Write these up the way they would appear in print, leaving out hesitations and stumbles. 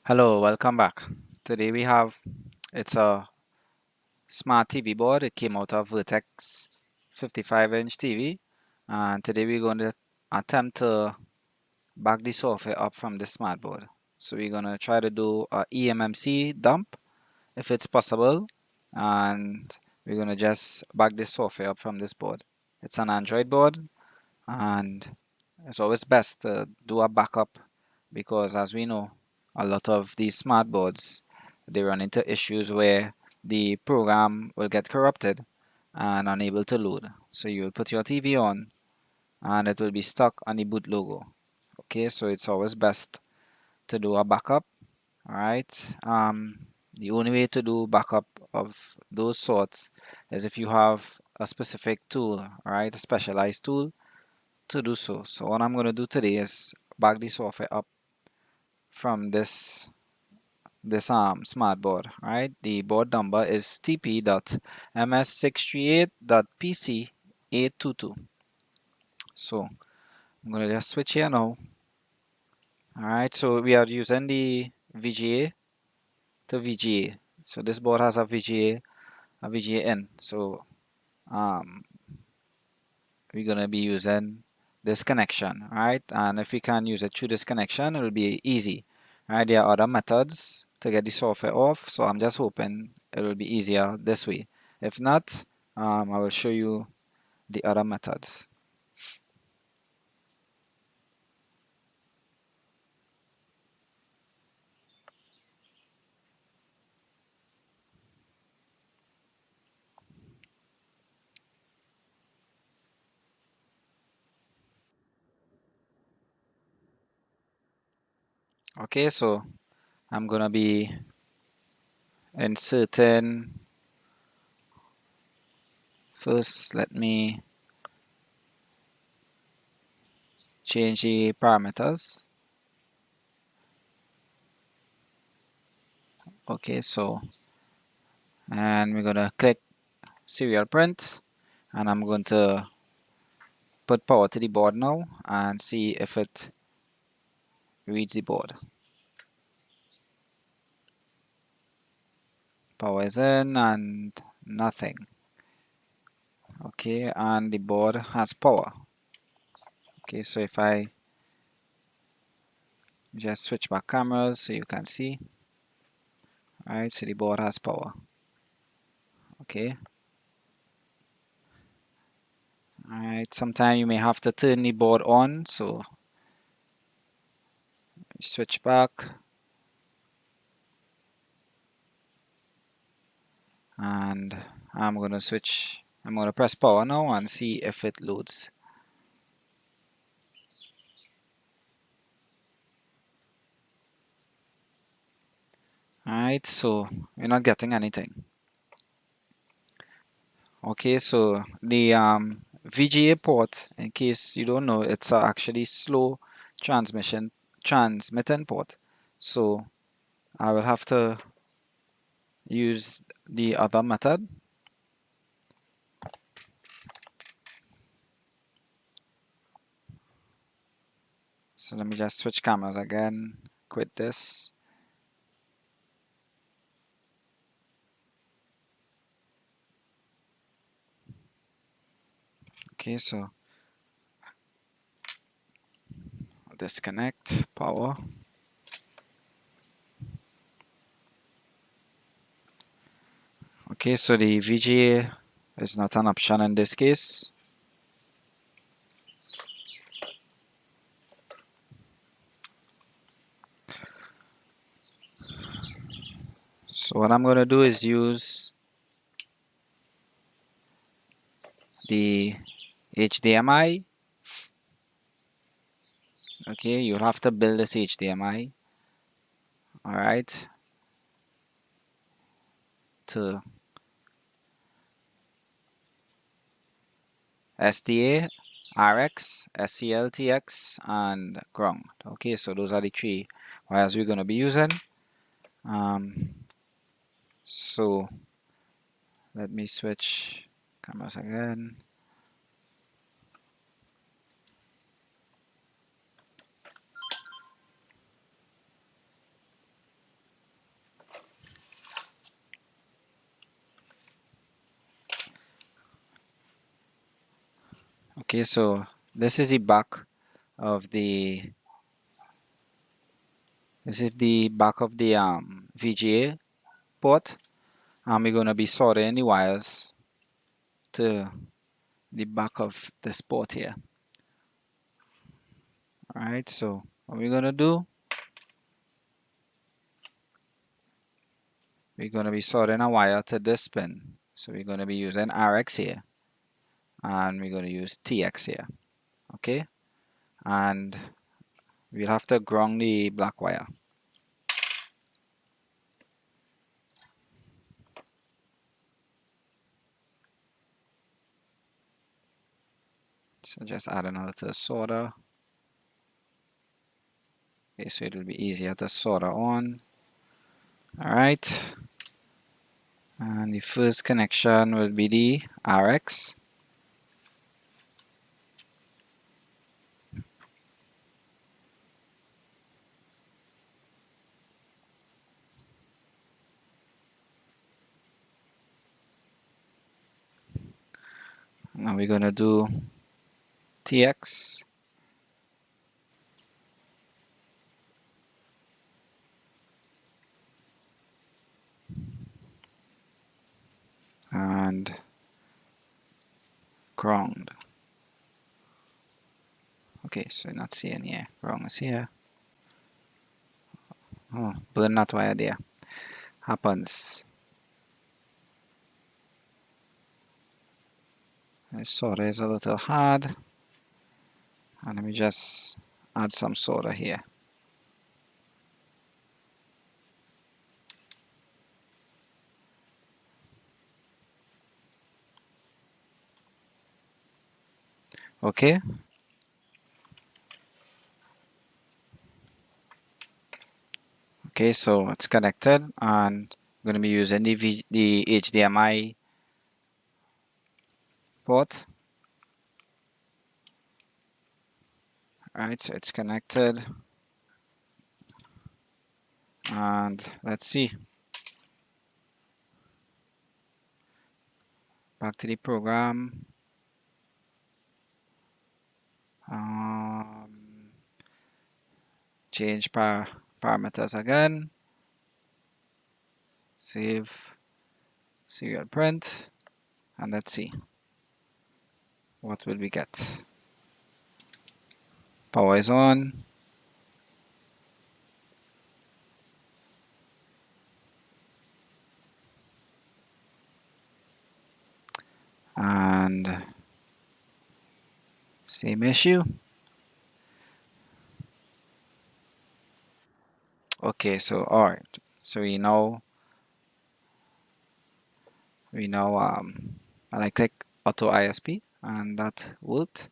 Hello, welcome back. Today we have it's a smart TV board. It came out of Vertex 55-inch TV, and today we're going to attempt to back the software up from the smart board. So we're going to try to do a Emmc dump if it's possible, and we're going to just back the software up from this board. It's an Android board, and it's always best to do a backup because, as we know, a lot of these smart boards they run into issues where the program will get corrupted and unable to load. So you'll put your TV on and it will be stuck on the boot logo. Okay, so it's always best to do a backup. All right. The only way to do backup of those sorts is if you have a specific tool, all right, a specialized tool to do so. So what I'm going to do today is back the software up from this smart board, right? The board number is TP.MS638.PC822. So I'm going to just switch here now. All right, so we are using the VGA to VGA. So this board has a VGA in. So um, we're going to be using this connection, right? And if we can use it through this connection, it will be easy, right? There are other methods to get the software off, so I'm just hoping it will be easier this way. If not, I will show you the other methods. Okay, so I'm gonna be inserting first. Let me change the parameters. Okay, so and we're gonna click serial print, and I'm going to put power to the board now and see if it reads the board. Power is in and nothing. Okay, and the board has power. Okay, so if I just switch back cameras so you can see. Alright, so the board has power. Okay. Alright, sometime you may have to turn the board on, so switch back. And I'm gonna press power now and see if it loads. Alright, so we're not getting anything. Okay, so the VGA port, in case you don't know, it's actually slow transmitting port. So I will have to use the other method. So let me just switch cameras again, quit this. Okay, so disconnect power. Okay, so the VGA is not an option in this case. So what I'm going to do is use the HDMI. Okay, you'll have to build this HDMI. Alright. To SDA, RX, SCLTX, and ground. Okay, so those are the three wires we're going to be using. So let me switch cameras again. Okay, so this is the back of the VGA port, and we're going to be soldering the wires to the back of this port here. Alright, so what we're going to do, we're going to be soldering a wire to this pin. So we're going to be using RX here, and we're going to use TX here. Okay, and we'll have to ground the black wire. So just adding a little solder. Okay, so it'll be easier to solder on. Alright, and the first connection will be the RX. Now we're gonna do TX. And ground. Okay, so not seeing here. Ground is here. Oh, burn that wire there. Happens. This solder is a little hard. And let me just add some solder here. Okay. Okay, so it's connected, and I'm going to be using the HDMI port. Alright, so it's connected. And let's see. Back to the program. Change parameters again. Save serial print. And let's see. What will we get? Power is on. And same issue. Okay, so alright. So we know and I click auto ISP and that worked.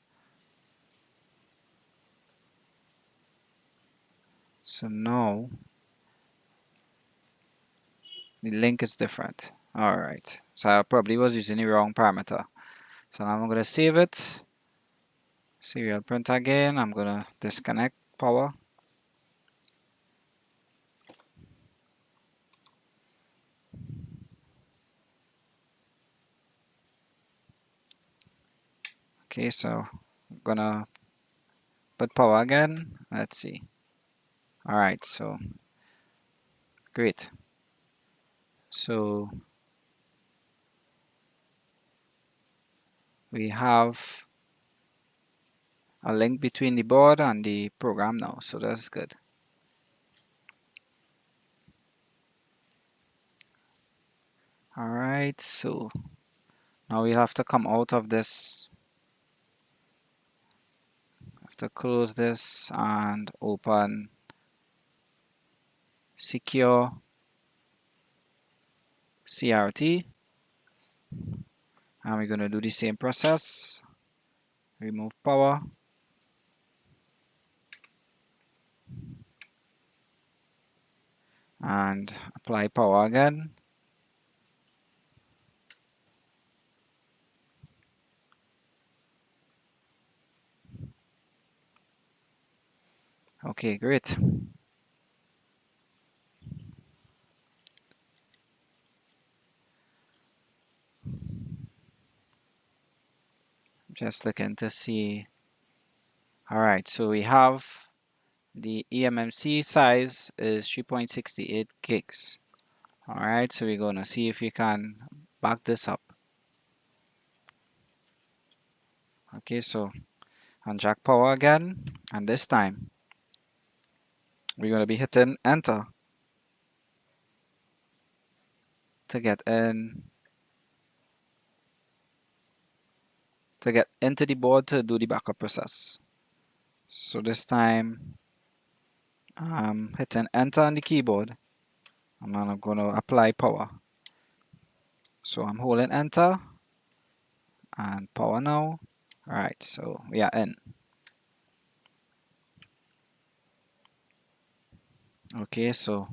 So now the link is different. Alright. So I probably was using the wrong parameter. So now I'm gonna save it. Serial print again. I'm gonna disconnect power. Okay, so I'm gonna put power again. Let's see. Alright, so great. So we have a link between the board and the program now, so that's good. Alright, so now we'll have to come out of this. Have to close this and open secure CRT. And we're going to do the same process. Remove power. And apply power again. Okay, great. I'm Just looking to see. Alright, so we have the eMMC size is 3.68 gigs. Alright, so we're gonna see if we can back this up. Okay, so unjack power again, and this time we're gonna be hitting enter to get into the board to do the backup process. So this time I'm hitting enter on the keyboard and then I'm going to apply power. So I'm holding enter and power now. Alright, so we are in. Okay, so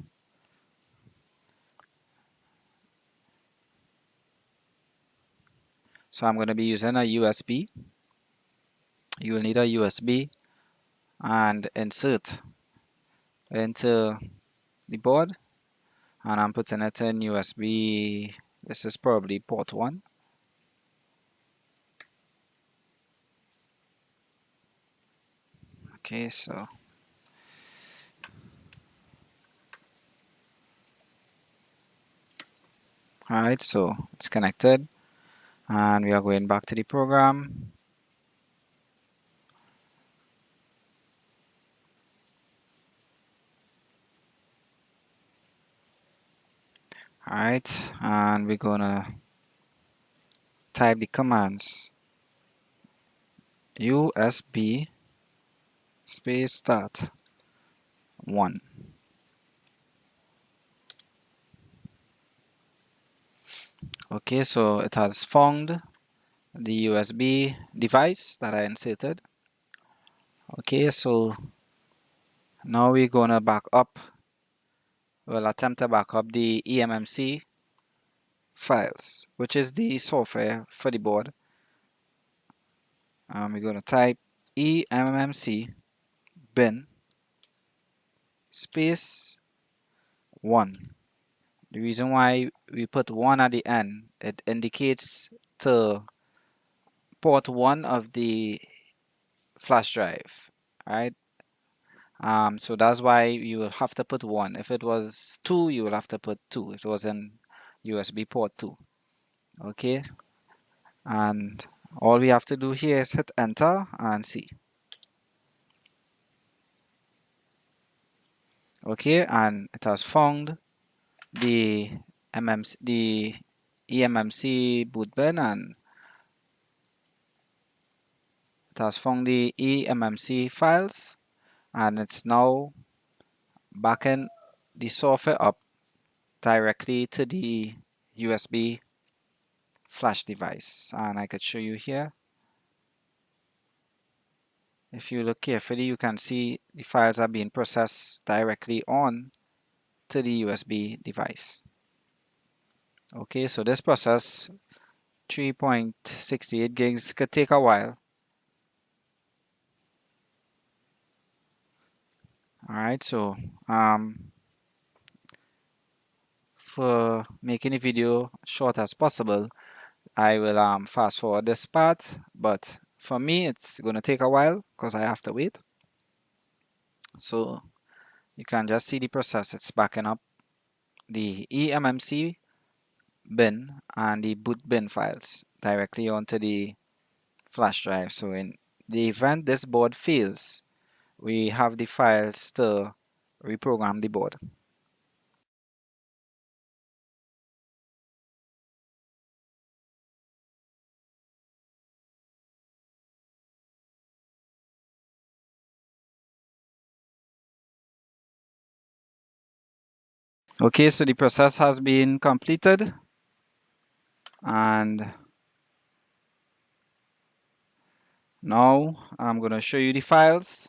I'm going to be using a USB. You will need a USB and insert into the board, and I'm putting it in USB. This is probably port 1. Okay, so alright, so it's connected and we are going back to the program. Alright, and we're gonna type the commands USB space start 1. Okay, so it has found the USB device that I inserted. Okay, so now we're gonna back up. We'll attempt to back up the eMMC files, which is the software for the board. We're gonna type eMMC bin space 1. The reason why we put 1 at the end, it indicates to port 1 of the flash drive, right? So that's why you will have to put 1. If it was 2, you will have to put 2. If it was in USB port 2. Okay, and all we have to do here is hit enter and see. Okay, and it has found the eMMC boot bin, and it has found the eMMC files, and it's now backing the software up directly to the USB flash device. And I could show you here. If you look carefully, you can see the files are being processed directly on to the USB device. Okay, so this process, 3.68 gigs, could take a while. Alright, so for making the video short as possible, I will fast forward this part, but for me it's going to take a while because I have to wait. So you can just see the process. It's backing up the eMMC bin and the boot bin files directly onto the flash drive. So in the event this board fails, we have the files to reprogram the board. Okay, so the process has been completed, and now I'm going to show you the files.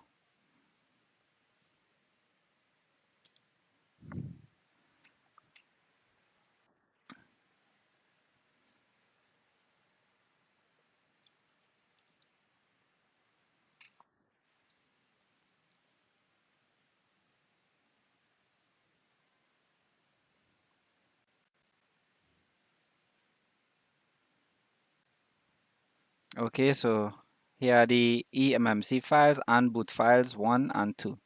Okay, so here are the eMMC files and boot files 1 and 2.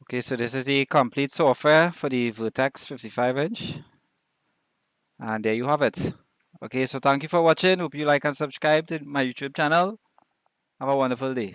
Okay, so this is the complete software for the Vertex 55-inch. And there you have it. Okay, so thank you for watching. Hope you like and subscribe to my YouTube channel. Have a wonderful day.